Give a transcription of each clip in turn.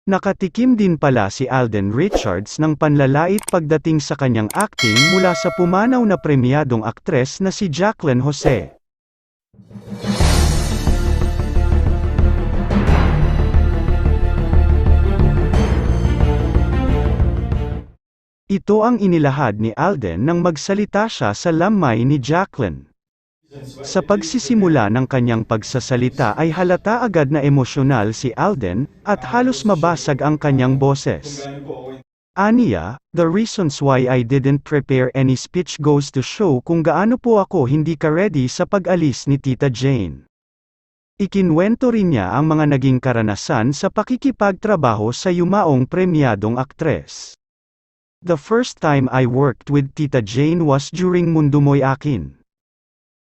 Nakatikim din pala si Alden Richards ng panlalait pagdating sa kanyang acting mula sa pumanaw na premyadong aktres na si Jacqueline Jose. Ito ang inilahad ni Alden nang magsalita siya sa lamay ni Jacqueline. Sa pagsisimula ng kanyang pagsasalita ay halata agad na emosyonal si Alden, at halos mabasag ang kanyang boses. Aniya, the reasons why I didn't prepare any speech goes to show kung gaano po ako hindi ka-ready sa pag-alis ni Tita Jane. Ikinwento rin niya ang mga naging karanasan sa pakikipagtrabaho sa yumaong premyadong aktres. The first time I worked with Tita Jane was during Mundo Mo'y Akin.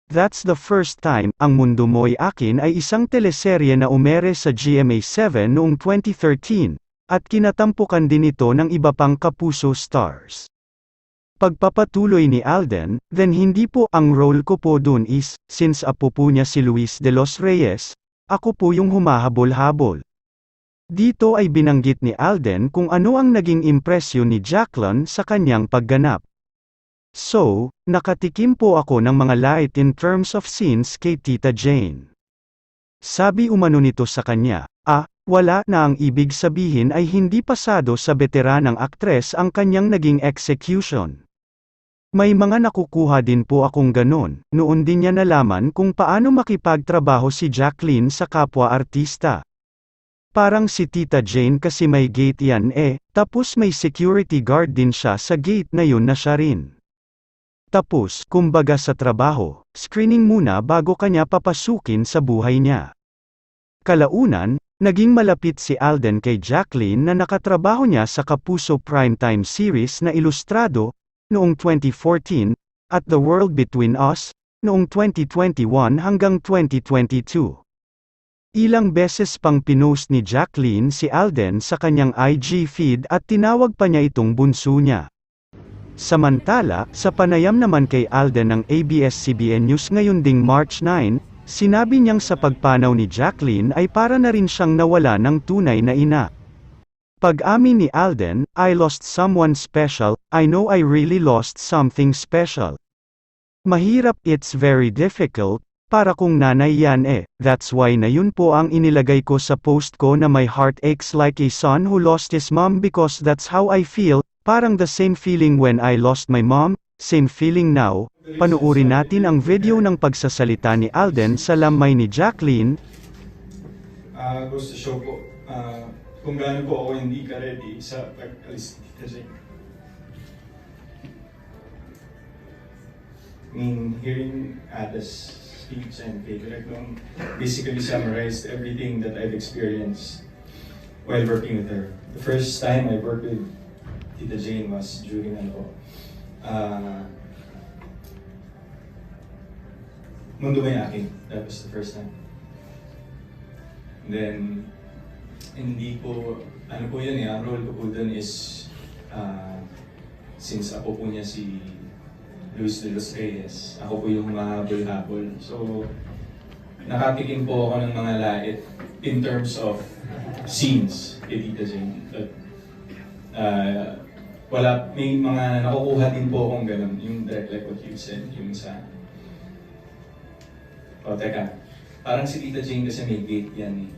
That's the first time. Ang Mundo Mo'y Akin ay isang teleserye na umere sa GMA7 noong 2013, at kinatampukan din ito ng iba pang kapuso stars. Pagpapatuloy ni Alden, then hindi po ang role ko po dun is, since apo po niya si Luis de los Reyes, ako po yung humahabol-habol. Dito ay binanggit ni Alden kung ano ang naging impresyon ni Jacqueline sa kanyang pagganap. So, nakatikim po ako ng mga lait in terms of scenes kay Tita Jane. Sabi umano nito sa kanya, wala na ang ibig sabihin ay hindi pasado sa veteranang aktres ang kanyang naging execution. May mga nakukuha din po akong ganon, noon din niya nalaman kung paano makipagtrabaho si Jacqueline sa kapwa-artista. Parang si Tita Jane kasi may gate yan tapos may security guard din siya sa gate na yun na siya rin. Tapos, kumbaga sa trabaho, screening muna bago kanya papasukin sa buhay niya. Kalaunan, naging malapit si Alden kay Jacqueline na nakatrabaho niya sa Kapuso primetime series na Ilustrado, noong 2014, at The World Between Us, noong 2021 hanggang 2022. Ilang beses pang pinost ni Jacqueline si Alden sa kanyang IG feed at tinawag pa niya itong bunso niya. Samantala, sa panayam naman kay Alden ng ABS-CBN News ngayon ding March 9, sinabi niyang sa pagpanaw ni Jacqueline ay para na rin siyang nawala ng tunay na ina. Pag-amin ni Alden, I lost someone special, I know I really lost something special. Mahirap, it's very difficult, para kung nanay yan that's why na yun po ang inilagay ko sa post ko na my heart aches like a son who lost his mom because that's how I feel. Parang the same feeling when I lost my mom, same feeling now. Panuorin natin ang video ng pagsasalita ni Alden sa lamay ni Jacqueline. Goes to show po kung gaano po ako hindi ka-ready sa pag-alis kasi hearing Ada's speech and kay Direk Long basically summarized everything that I've experienced while working with her. The first time I worked with Tita Jane was during Mundo Mo'y Akin. That was the first time. And then, hindi po, ano po yun ang role ko po dun is, since apo po niya si Luis de los Reyes, ako po yung mahabol-habol. So, nakatikim po ako ng mga lait in terms of scenes kay Tita Jane. But, may mga nakukuha din po akong ganun, yung direct like what you said, yung sa... teka, parang si Tita Jane kasi may gate yan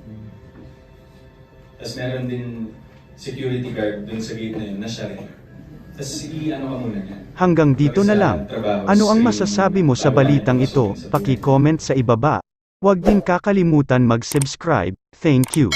Tapos meron din security guard dun sa gate na yun, na siya rin. Tapos ano ka muna yan. Hanggang dito na lang. Ano ang masasabi mo sa balitang ito? Paki-comment sa ibaba. Huwag din kakalimutan mag-subscribe. Thank you.